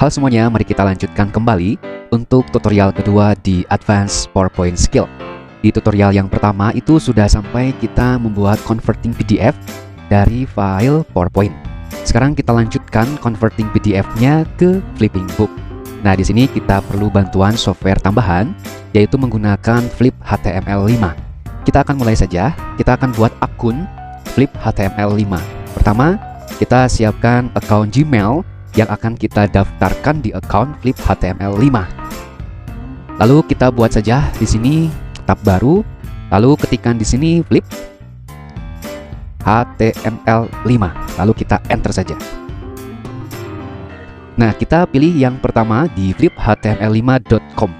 Halo semuanya, mari kita lanjutkan kembali untuk tutorial kedua di Advanced PowerPoint Skill. Di tutorial yang pertama itu sudah sampai kita membuat converting PDF dari file PowerPoint. Sekarang kita lanjutkan converting PDF-nya ke flipping book. Nah, di sini kita perlu bantuan software tambahan, yaitu menggunakan Flip HTML5. Kita akan mulai saja. Kita akan buat akun Flip HTML5. Pertama, kita siapkan account Gmail yang akan kita daftarkan di account Flip HTML5. Lalu kita buat saja di sini tab baru, lalu ketikkan di sini Flip HTML5, lalu kita enter saja. Nah, kita pilih yang pertama di fliphtml5.com.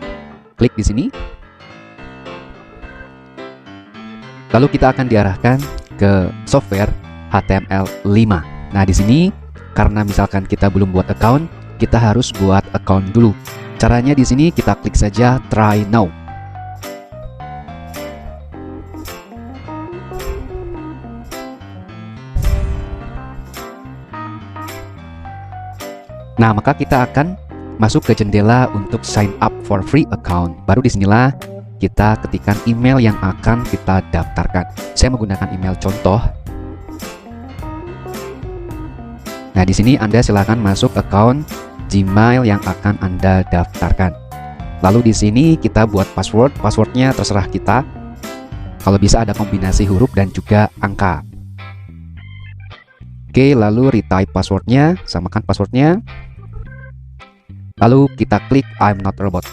Klik di sini. Lalu kita akan diarahkan ke software HTML5. Nah, di sini karena misalkan kita belum buat account, kita harus buat account dulu. Caranya di sini kita klik saja Try Now. Nah, maka kita akan masuk ke jendela untuk sign up for free account. Baru disinilah kita ketikkan email yang akan kita daftarkan. Saya menggunakan email contoh. Nah, di sini Anda silakan masuk account Gmail yang akan Anda daftarkan. Lalu di sini kita buat password. Passwordnya terserah kita. Kalau bisa ada kombinasi huruf dan juga angka. Oke, lalu retype passwordnya, samakan passwordnya. Lalu kita klik I'm not a robot.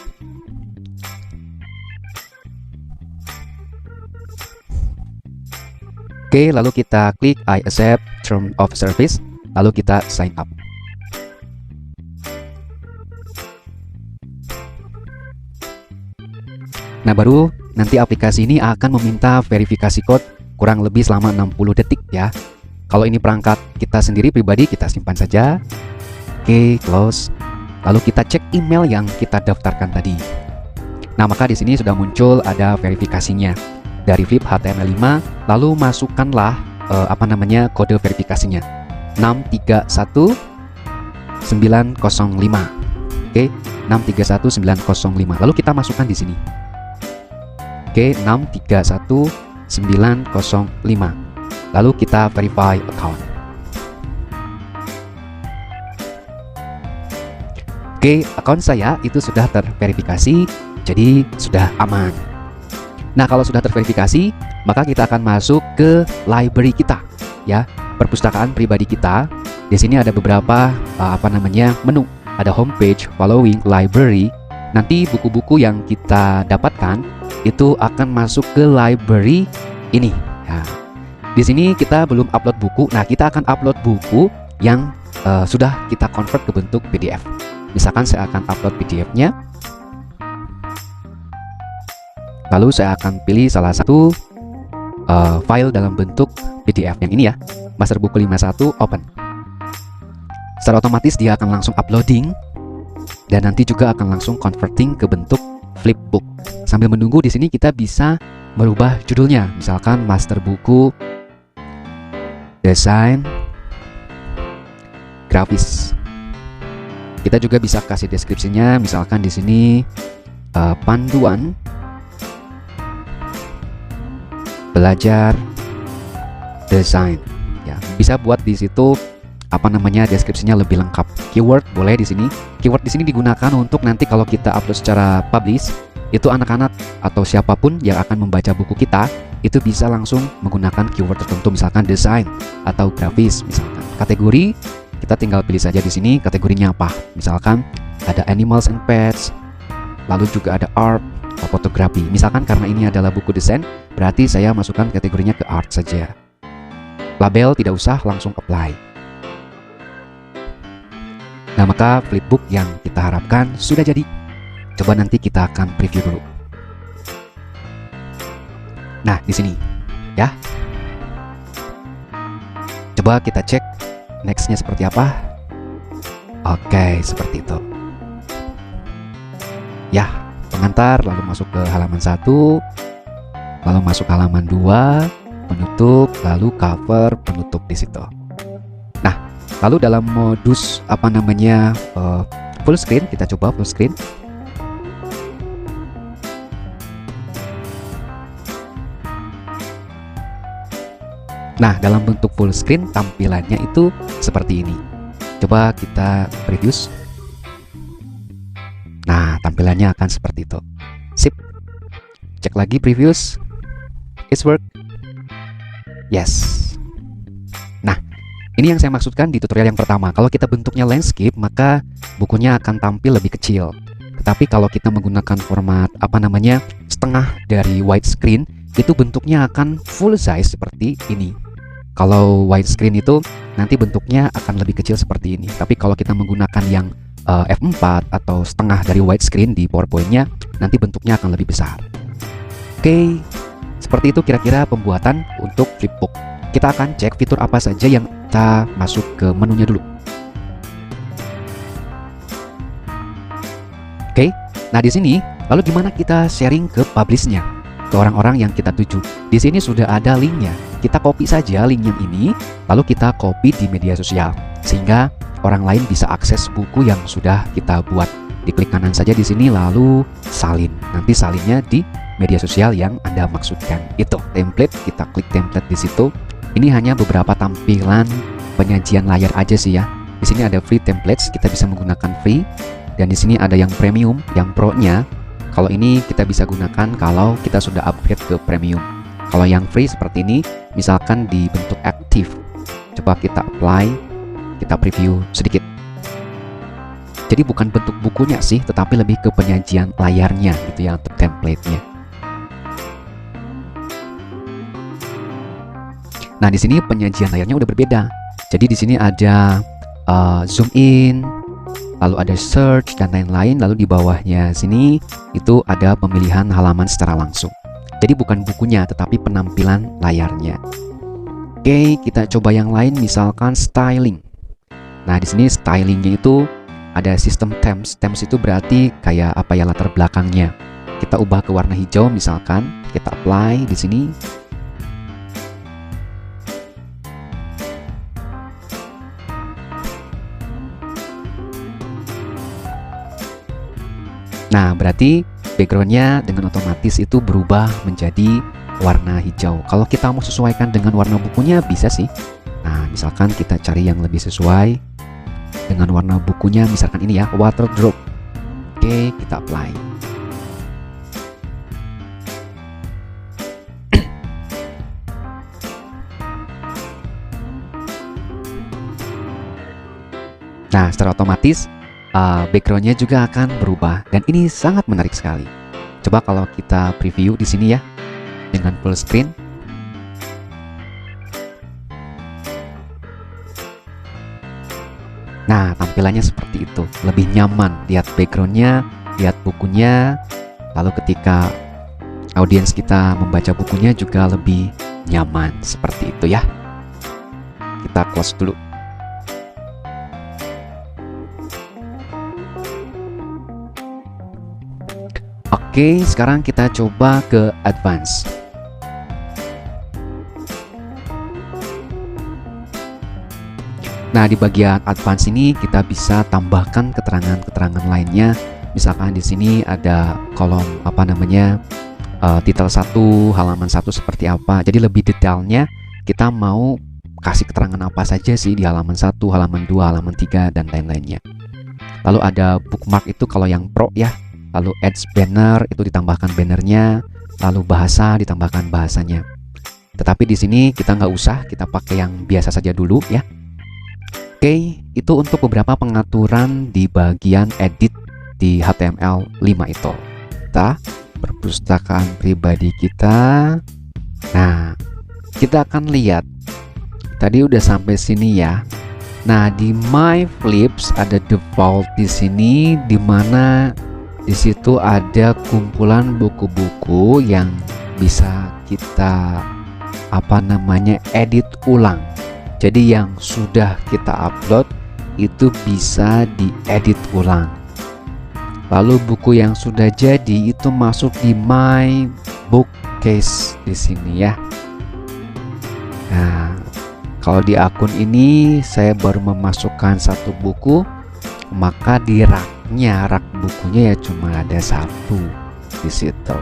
Oke, lalu kita klik I accept term of service. Lalu kita sign up. Nah, baru nanti aplikasi ini akan meminta verifikasi code kurang lebih selama 60 detik ya. Kalau ini perangkat kita sendiri pribadi, kita simpan saja. Oke, close. Lalu kita cek email yang kita daftarkan tadi. Nah, maka di sini sudah muncul ada verifikasinya dari Flip HTML5. Lalu masukkanlah kode verifikasinya. 631905. Oke, 631905. Lalu kita masukkan di sini. Oke, 631905. Lalu kita verify account. Oke, account saya itu sudah terverifikasi, jadi sudah aman. Nah, kalau sudah terverifikasi, maka kita akan masuk ke library kita, ya. Perpustakaan pribadi kita. Di sini ada beberapa menu. Ada homepage, following, library. Nanti buku-buku yang kita dapatkan itu akan masuk ke library ini. Nah, di sini kita belum upload buku. Nah, kita akan upload buku yang sudah kita convert ke bentuk PDF. Misalkan saya akan upload PDF-nya. Lalu saya akan pilih salah satu file dalam bentuk PDF yang ini ya. Master buku 51 open. Secara otomatis dia akan langsung uploading dan nanti juga akan langsung converting ke bentuk flipbook. Sambil menunggu di sini kita bisa merubah judulnya, misalkan master buku desain grafis. Kita juga bisa kasih deskripsinya, misalkan di sini panduan belajar desain. Ya, bisa buat di situ deskripsinya lebih lengkap. Keyword boleh di sini. Keyword di sini digunakan untuk nanti kalau kita upload secara publish, itu anak-anak atau siapapun yang akan membaca buku kita itu bisa langsung menggunakan keyword tertentu, misalkan desain atau grafis misalkan. Kategori kita tinggal pilih saja di sini kategorinya apa. Misalkan ada animals and pets, lalu juga ada art atau fotografi. Misalkan karena ini adalah buku desain, berarti saya masukkan kategorinya ke art saja. Label tidak usah, langsung apply. Nah, maka flipbook yang kita harapkan sudah jadi. Coba nanti kita akan preview dulu. Nah, di sini ya. Coba kita cek nextnya seperti apa. Oke, seperti itu. Ya, pengantar, lalu masuk ke halaman 1, lalu masuk halaman 2, penutup, lalu cover, penutup di situ. Nah, lalu dalam modus full screen, kita coba full screen. Nah, dalam bentuk full screen tampilannya itu seperti ini. Coba kita preview. Nah, tampilannya akan seperti itu. Sip. Cek lagi previews. It's work. Yes. Nah, ini yang saya maksudkan di tutorial yang pertama. Kalau kita bentuknya landscape, maka bukunya akan tampil lebih kecil. Tetapi kalau kita menggunakan format setengah dari widescreen, itu bentuknya akan full size seperti ini. Kalau widescreen itu nanti bentuknya akan lebih kecil seperti ini. Tapi kalau kita menggunakan yang F4 atau setengah dari widescreen di PowerPoint-nya, nanti bentuknya akan lebih besar. Oke, seperti itu kira-kira pembuatan untuk flipbook. Kita akan cek fitur apa saja yang kita masuk ke menunya dulu. Oke, nah di sini lalu gimana kita sharing ke publish-nya, ke orang-orang yang kita tuju. Di sini sudah ada linknya. Kita copy saja link yang ini, lalu kita copy di media sosial sehingga orang lain bisa akses buku yang sudah kita buat. Diklik kanan saja di sini lalu salin. Nanti salinnya di media sosial yang Anda maksudkan. Itu template, kita klik template di situ. Ini hanya beberapa tampilan penyajian layar aja sih ya. Di sini ada free templates, kita bisa menggunakan free, dan di sini ada yang premium, yang pro-nya. Kalau ini kita bisa gunakan kalau kita sudah upgrade ke premium. Kalau yang free seperti ini, misalkan di bentuk aktif. Coba kita apply, kita preview sedikit. Jadi bukan bentuk bukunya sih, tetapi lebih ke penyajian layarnya gitu ya untuk template-nya. Nah, di sini penyajian layarnya udah berbeda. Jadi di sini ada zoom in, lalu ada search dan lain-lain, lalu di bawahnya sini itu ada pemilihan halaman secara langsung. Jadi bukan bukunya tetapi penampilan layarnya. Oke, kita coba yang lain, misalkan styling. Nah, di sini stylingnya itu ada sistem themes. Themes itu berarti kayak apa ya, latar belakangnya. Kita ubah ke warna hijau misalkan, kita apply di sini. Nah, berarti backgroundnya dengan otomatis itu berubah menjadi warna hijau. Kalau kita mau sesuaikan dengan warna bukunya bisa sih. Nah, misalkan kita cari yang lebih sesuai dengan warna bukunya, misalkan ini ya, water drop. Oke, kita apply. Nah, secara otomatis backgroundnya juga akan berubah, dan ini sangat menarik sekali. Coba kalau kita preview di sini ya dengan full screen. Nah, tampilannya seperti itu, lebih nyaman. Lihat backgroundnya, lihat bukunya, lalu ketika audiens kita membaca bukunya juga lebih nyaman seperti itu ya. Kita close dulu. Oke, sekarang kita coba ke advance. Nah, di bagian advance ini kita bisa tambahkan keterangan-keterangan lainnya. Misalkan di sini ada kolom titel 1, halaman 1 seperti apa. Jadi lebih detailnya kita mau kasih keterangan apa saja sih di halaman 1, halaman 2, halaman 3 dan lain-lainnya. Lalu ada bookmark itu kalau yang pro ya. Lalu add banner itu ditambahkan bannernya, lalu bahasa ditambahkan bahasanya. Tetapi di sini kita nggak usah, kita pakai yang biasa saja dulu ya. Oke, itu untuk beberapa pengaturan di bagian edit di HTML5 itu. Kita perpustakaan pribadi kita. Nah, kita akan lihat. Tadi udah sampai sini ya. Nah, di My Flips ada default di sini, di mana di situ ada kumpulan buku-buku yang bisa kita edit ulang. Jadi yang sudah kita upload itu bisa diedit ulang. Lalu buku yang sudah jadi itu masuk di My Bookcase di sini ya. Nah, kalau di akun ini saya baru memasukkan satu buku, maka di rak bukunya ya cuma ada satu di situ.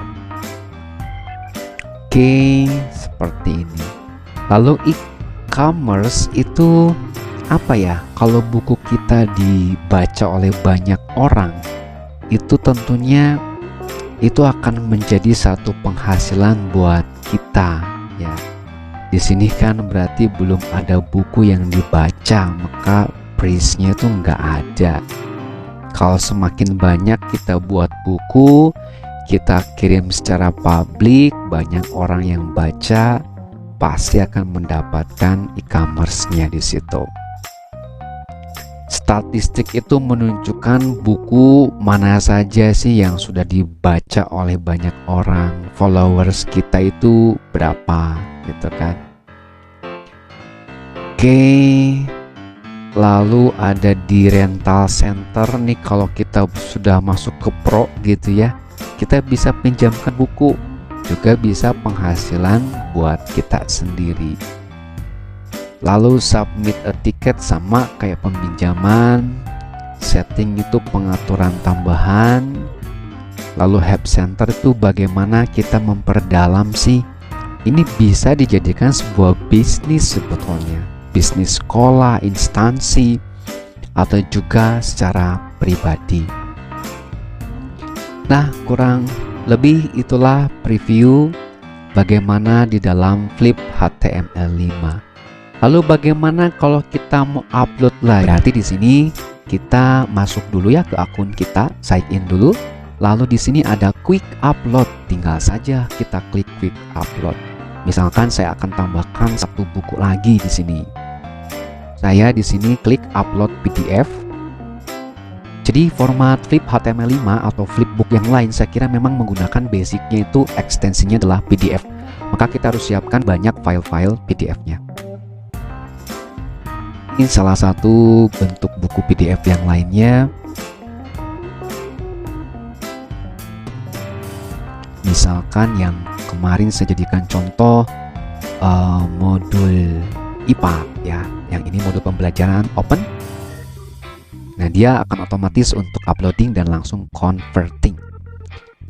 Oke, seperti ini. Lalu e-commerce itu apa ya? Kalau buku kita dibaca oleh banyak orang, itu tentunya itu akan menjadi satu penghasilan buat kita ya. Di sini kan berarti belum ada buku yang dibaca, maka price-nya itu nggak ada. Kalau semakin banyak kita buat buku, kita kirim secara publik, banyak orang yang baca, pasti akan mendapatkan e-commerce-nya di situ. Statistik itu menunjukkan buku mana saja sih yang sudah dibaca oleh banyak orang, followers kita itu berapa, gitu kan. Oke, lalu ada di rental center nih, kalau kita sudah masuk ke pro gitu ya, kita bisa pinjamkan buku, juga bisa penghasilan buat kita sendiri. Lalu submit a ticket sama kayak peminjaman, setting itu pengaturan tambahan. Lalu help center itu bagaimana kita memperdalam sih. Ini bisa dijadikan sebuah bisnis sebetulnya, bisnis sekolah, instansi, atau juga secara pribadi. Nah, kurang lebih itulah preview bagaimana di dalam Flip HTML5. Lalu bagaimana kalau kita mau upload lagi? Berarti di sini kita masuk dulu ya ke akun kita, sign in dulu. Lalu di sini ada quick upload, tinggal saja kita klik quick upload. Misalkan saya akan tambahkan satu buku lagi di sini. Saya di sini klik upload PDF. Jadi format Flip HTML5 atau Flipbook yang lain saya kira memang menggunakan basicnya itu ekstensinya adalah PDF. Maka kita harus siapkan banyak file-file PDF-nya. Ini salah satu bentuk buku PDF yang lainnya. Misalkan yang kemarin saya jadikan contoh modul IPA ya, yang ini modul pembelajaran open. Nah, dia akan otomatis untuk uploading dan langsung converting.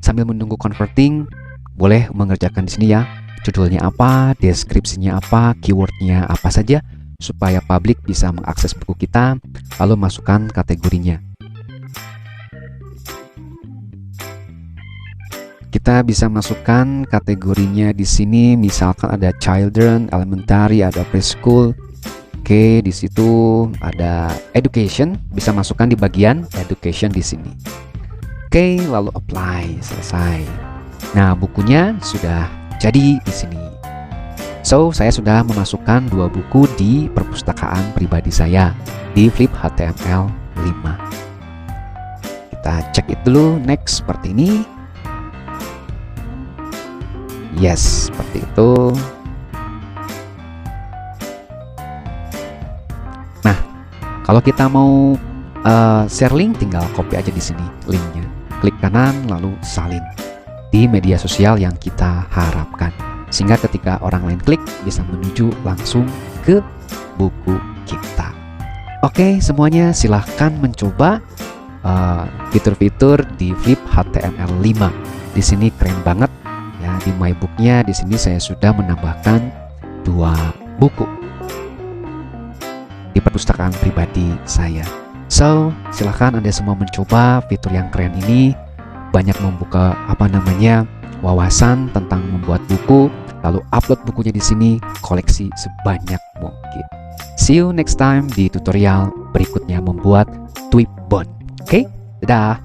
Sambil menunggu converting, boleh mengerjakan di sini ya, judulnya apa, deskripsinya apa, keywordnya apa saja, supaya publik bisa mengakses buku kita, lalu masukkan kategorinya. Kita bisa masukkan kategorinya di sini, misalkan ada children, elementary, ada preschool. Oke, di situ ada education, bisa masukkan di bagian education di sini. Oke, lalu apply, selesai. Nah, bukunya sudah jadi di sini. So, saya sudah memasukkan 2 buku di perpustakaan pribadi saya di Flip HTML5. Kita cek itu dulu, next seperti ini. Yes, seperti itu. Nah, kalau kita mau share link, tinggal copy aja di sini linknya. Klik kanan lalu salin di media sosial yang kita harapkan, sehingga ketika orang lain klik bisa menuju langsung ke buku kita. Oke, semuanya silahkan mencoba fitur-fitur di Flip HTML5. Di sini keren banget ya, di my booknya di sini saya sudah menambahkan 2 buku di perpustakaan pribadi saya. So, silahkan Anda semua mencoba fitur yang keren ini, banyak membuka wawasan tentang membuat buku, lalu upload bukunya di sini, koleksi sebanyak mungkin. See you next time di tutorial berikutnya membuat Tweetbot. Oke, dadah.